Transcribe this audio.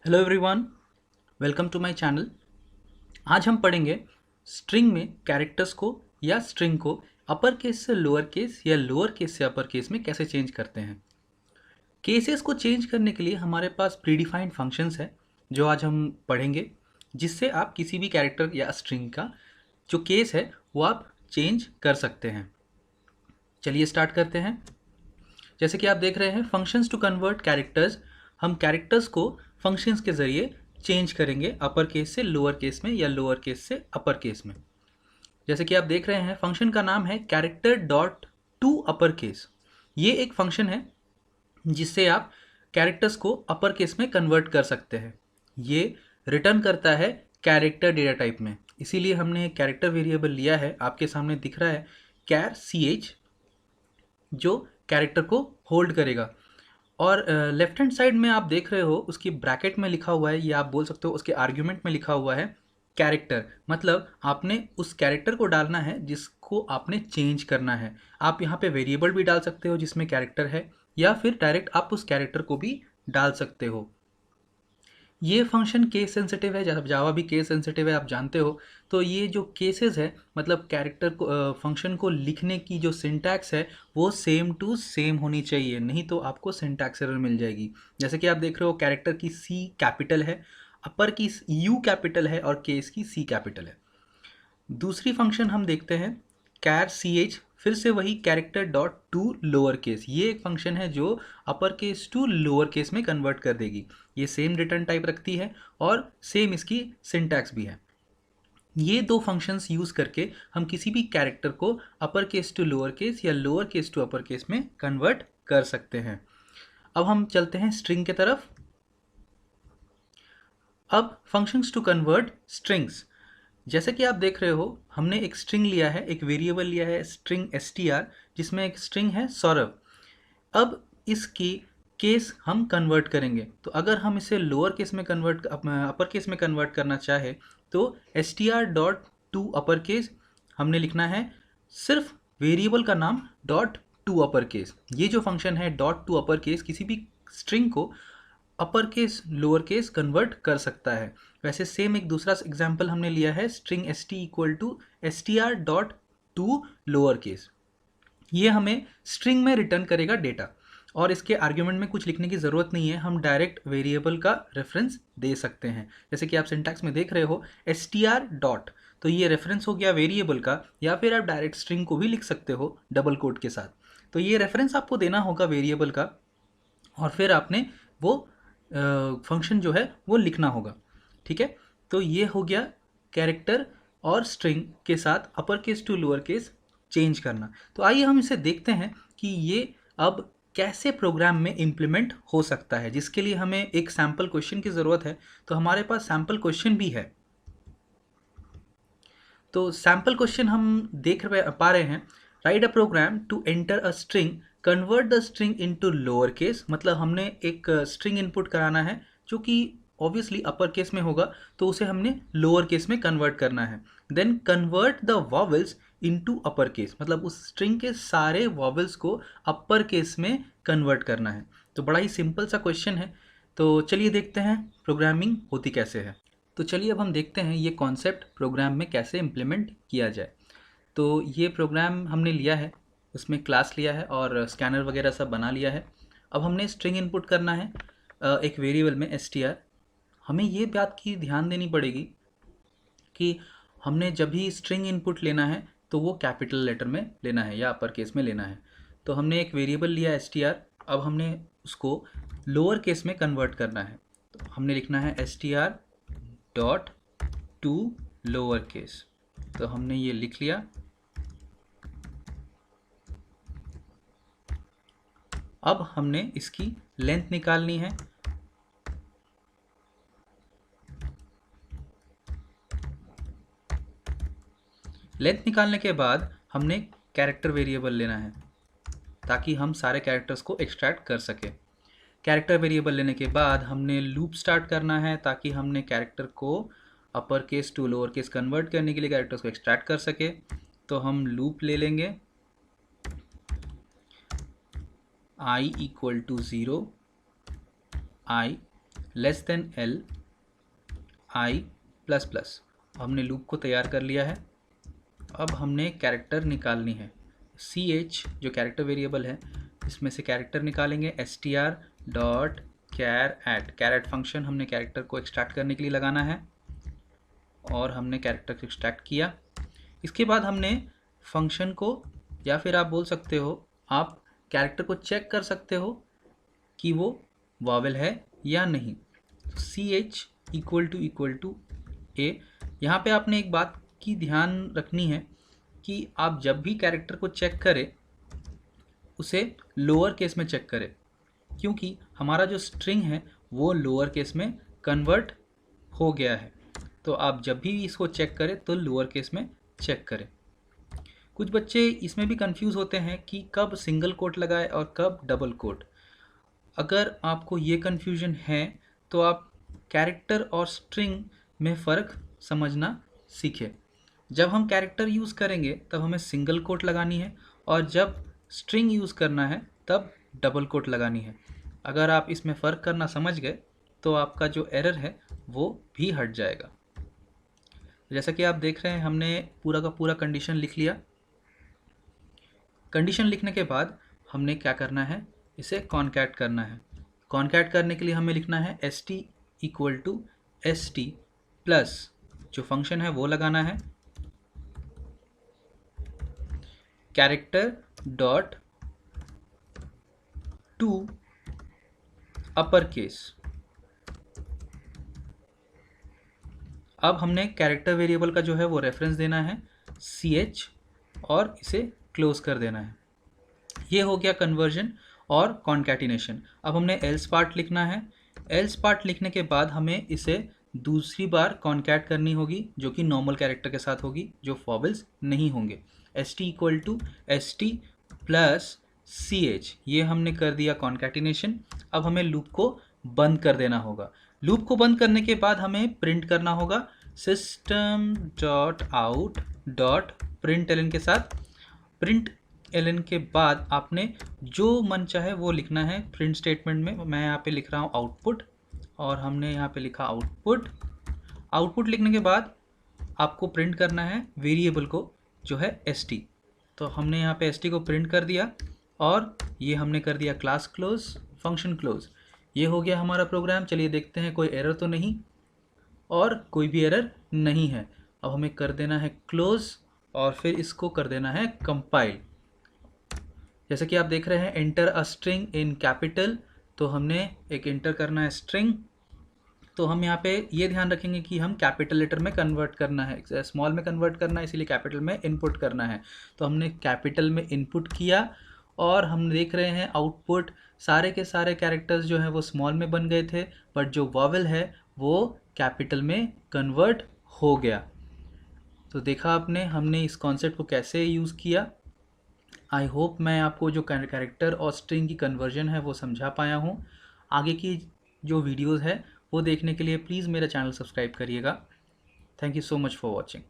Hello everyone, welcome to my channel. आज हम पढ़ेंगे स्ट्रिंग में कैरेक्टर्स को या स्ट्रिंग को अपर केस से लोअर केस या लोअर केस से अपर केस में कैसे चेंज करते हैं। केसेस को चेंज करने के लिए हमारे पास प्रीडिफाइंड फंक्शंस है जो आज हम पढ़ेंगे, जिससे आप किसी भी कैरेक्टर या स्ट्रिंग का जो केस है वो आप चेंज कर सकते हैं। चलिए स्टार्ट करते हैं। जैसे कि आप देख रहे हैं, फंक्शंस टू कन्वर्ट कैरेक्टर्स, हम कैरेक्टर्स को फंक्शंस के ज़रिए चेंज करेंगे अपर केस से लोअर केस में या लोअर केस से अपर केस में। जैसे कि आप देख रहे हैं, फंक्शन का नाम है character dot to upper case. ये एक फंक्शन है जिससे आप कैरेक्टर्स को अपर केस में कन्वर्ट कर सकते हैं। ये रिटर्न करता है कैरेक्टर डेटा टाइप में, इसीलिए हमने एक कैरेक्टर वेरिएबल लिया है। आपके सामने दिख रहा है कैर ch, जो कैरेक्टर को होल्ड करेगा। और लेफ्ट हैंड साइड में आप देख रहे हो उसकी ब्रैकेट में लिखा हुआ है, या आप बोल सकते हो उसके आर्ग्यूमेंट में लिखा हुआ है कैरेक्टर। मतलब आपने उस कैरेक्टर को डालना है जिसको आपने चेंज करना है। आप यहाँ पे वेरिएबल भी डाल सकते हो जिसमें कैरेक्टर है, या फिर डायरेक्ट आप उस कैरेक्टर को भी डाल सकते हो। ये फंक्शन केस सेंसिटिव है, जब जावा भी केस सेंसिटिव है आप जानते हो। तो ये जो केसेस है, मतलब कैरेक्टर को फंक्शन को लिखने की जो सिंटैक्स है वो सेम टू सेम होनी चाहिए, नहीं तो आपको सिंटैक्स एरर मिल जाएगी। जैसे कि आप देख रहे हो, कैरेक्टर की सी कैपिटल है, अपर की यू कैपिटल है और केस की सी कैपिटल है। दूसरी फंक्शन हम देखते हैं कैर सी एच, फिर से वही character dot to lower case. ये एक फंक्शन है जो upper case to lower case में कन्वर्ट कर देगी। ये सेम रिटर्न टाइप रखती है और सेम इसकी सिंटैक्स भी है। ये दो फंक्शंस यूज़ करके हम किसी भी कैरेक्टर को upper case to lower case या lower case to upper case में कन्वर्ट कर सकते हैं। अब हम चलते हैं स्ट्रिंग के तरफ। अब फंक्शंस टू कन्वर्ट स्ट्रिंग्स, जैसे कि आप देख रहे हो, हमने एक स्ट्रिंग लिया है, एक वेरिएबल लिया है स्ट्रिंग str, जिसमें एक स्ट्रिंग है सौरभ। अब इसकी केस हम कन्वर्ट करेंगे, तो अगर हम इसे लोअर केस में कन्वर्ट अपर केस में कन्वर्ट करना चाहे तो str dot to upper case हमने लिखना है, सिर्फ वेरिएबल का नाम डॉट टू अपर केस। ये जो फंक्शन है डॉट टू अपर केस किसी भी स्ट्रिंग को upper case lower case convert कर सकता है। वैसे सेम एक दूसरा एग्जाम्पल हमने लिया है string st equal to str dot to lower case. ये हमें स्ट्रिंग में रिटर्न करेगा डेटा, और इसके आर्ग्यूमेंट में कुछ लिखने की ज़रूरत नहीं है, हम डायरेक्ट वेरिएबल का रेफरेंस दे सकते हैं। जैसे कि आप सिंटैक्स में देख रहे हो str डॉट, तो ये रेफरेंस हो गया वेरिएबल का, या फिर आप डायरेक्ट स्ट्रिंग को भी लिख सकते हो डबल कोट के साथ। तो ये रेफरेंस आपको देना होगा वेरिएबल का, और फिर आपने वो फंक्शन जो है वो लिखना होगा। ठीक है, तो ये हो गया कैरेक्टर और स्ट्रिंग के साथ upper case to lower case change करना। तो आइए हम इसे देखते हैं कि ये अब कैसे प्रोग्राम में इम्प्लीमेंट हो सकता है, जिसके लिए हमें एक सैम्पल क्वेश्चन की ज़रूरत है। तो हमारे पास सैम्पल क्वेश्चन भी है। तो सैम्पल क्वेश्चन हम देख पा रहे हैं, write a program to enter a string, convert the string into lower case. मतलब हमने एक स्ट्रिंग इनपुट कराना है जो कि ऑब्वियसली अपर केस में होगा, तो उसे हमने लोअर केस में कन्वर्ट करना है। Then convert the vowels into upper case, मतलब उस स्ट्रिंग के सारे वॉवल्स को अपर केस में कन्वर्ट करना है। तो बड़ा ही सिंपल सा क्वेश्चन है। तो चलिए देखते हैं प्रोग्रामिंग होती कैसे है। तो चलिए अब हम देखते हैं ये कॉन्सेप्ट प्रोग्राम में कैसे इम्प्लीमेंट किया जाए। तो ये प्रोग्राम हमने लिया है, उसमें क्लास लिया है और स्कैनर वगैरह सब बना लिया है। अब हमने स्ट्रिंग इनपुट करना है एक वेरिएबल में str। हमें ये बात की ध्यान देनी पड़ेगी कि हमने जब भी स्ट्रिंग इनपुट लेना है तो वो कैपिटल लेटर में लेना है या अपर केस में लेना है। तो हमने एक वेरिएबल लिया str, अब हमने उसको लोअर केस में कन्वर्ट करना है। तो हमने लिखना है str dot to lower case. तो हमने ये लिख लिया। अब हमने इसकी लेंथ निकालनी है। लेंथ निकालने के बाद हमने कैरेक्टर वेरिएबल लेना है ताकि हम सारे कैरेक्टर्स को एक्सट्रैक्ट कर सके। कैरेक्टर वेरिएबल लेने के बाद हमने लूप स्टार्ट करना है ताकि हमने कैरेक्टर को upper case to lower case convert करने के लिए कैरेक्टर्स को एक्सट्रैक्ट कर सके। तो हम लूप ले लेंगे i equal to 0, i less than L I plus plus. हमने लूप को तैयार कर लिया है। अब हमने कैरेक्टर निकालनी है। सी एच जो कैरेक्टर वेरिएबल है, इसमें से कैरेक्टर निकालेंगे। str डॉट कैर फंक्शन हमने कैरेक्टर को एक्सट्रैक्ट करने के लिए लगाना है और हमने कैरेक्टर को एक्सट्रैक्ट किया। इसके बाद हमने फंक्शन को, या फिर आप बोल सकते हो आप कैरेक्टर को चेक कर सकते हो कि वो वावेल है या नहीं। सी एच इक्वल टू ए। यहाँ पे आपने एक बात की ध्यान रखनी है कि आप जब भी कैरेक्टर को चेक करें उसे लोअर केस में चेक करें, क्योंकि हमारा जो स्ट्रिंग है वो लोअर केस में कन्वर्ट हो गया है। तो आप जब भी इसको चेक करें तो लोअर केस में चेक करें। कुछ बच्चे इसमें भी कंफ्यूज होते हैं कि कब सिंगल कोट लगाए और कब डबल कोट। अगर आपको ये कन्फ्यूजन है तो आप कैरेक्टर और स्ट्रिंग में फ़र्क समझना सीखें। जब हम कैरेक्टर यूज़ करेंगे तब हमें सिंगल कोट लगानी है, और जब स्ट्रिंग यूज़ करना है तब डबल कोट लगानी है। अगर आप इसमें फ़र्क करना समझ गए तो आपका जो एरर है वो भी हट जाएगा। जैसा कि आप देख रहे हैं, हमने पूरा का पूरा कंडीशन लिख लिया। कंडीशन लिखने के बाद हमने क्या करना है, इसे कॉन्कैट करना है। कॉन्कैट करने के लिए हमें लिखना है st equal to st plus जो फंक्शन है वो लगाना है, character dot to upper case. अब हमने कैरेक्टर वेरिएबल का जो है वो रेफरेंस देना है ch और इसे क्लोज कर देना है। ये हो गया कन्वर्जन और कॉन्कैटिनेशन। अब हमने एल्स पार्ट लिखना है। एल्स पार्ट लिखने के बाद हमें इसे दूसरी बार कॉन्कैट करनी होगी, जो कि नॉर्मल कैरेक्टर के साथ होगी, जो वॉवेल्स नहीं होंगे। st equal to st plus ch, ये हमने कर दिया कॉन्कैटिनेशन। अब हमें लूप को बंद कर देना होगा। लूप को बंद करने के बाद हमें प्रिंट करना होगा system dot out dot println के साथ। प्रिंट एलन के बाद आपने जो मन चाहे वो लिखना है प्रिंट स्टेटमेंट में। मैं यहाँ पे लिख रहा हूँ आउटपुट, और हमने यहाँ पे लिखा आउटपुट। आउटपुट लिखने के बाद आपको प्रिंट करना है वेरिएबल को जो है st। तो हमने यहाँ पे st को प्रिंट कर दिया और ये हमने कर दिया क्लास क्लोज, फंक्शन क्लोज। ये हो गया हमारा प्रोग्राम। चलिए देखते हैं कोई एरर तो नहीं, और कोई भी एरर नहीं है। अब हमें कर देना है क्लोज और फिर इसको कर देना है कंपाइल। जैसे कि आप देख रहे हैं enter a string in capital, तो हमने एक एंटर करना है स्ट्रिंग। तो हम यहाँ पे ये ध्यान रखेंगे कि हम कैपिटल लेटर में कन्वर्ट करना है, स्मॉल में कन्वर्ट करना है, इसीलिए कैपिटल में इनपुट करना है। तो हमने कैपिटल में इनपुट किया और हम देख रहे हैं आउटपुट सारे के सारे कैरेक्टर्स जो हैं वो स्मॉल में बन गए थे, बट जो वॉवेल है वो कैपिटल में कन्वर्ट हो गया। तो देखा आपने हमने इस कॉन्सेप्ट को कैसे यूज़ किया। आई होप मैं आपको जो कैरेक्टर और स्ट्रिंग की कन्वर्जन है वो समझा पाया हूँ। आगे की जो वीडियोज़ है वो देखने के लिए प्लीज़ मेरा चैनल सब्सक्राइब करिएगा। Thank you so much for watching.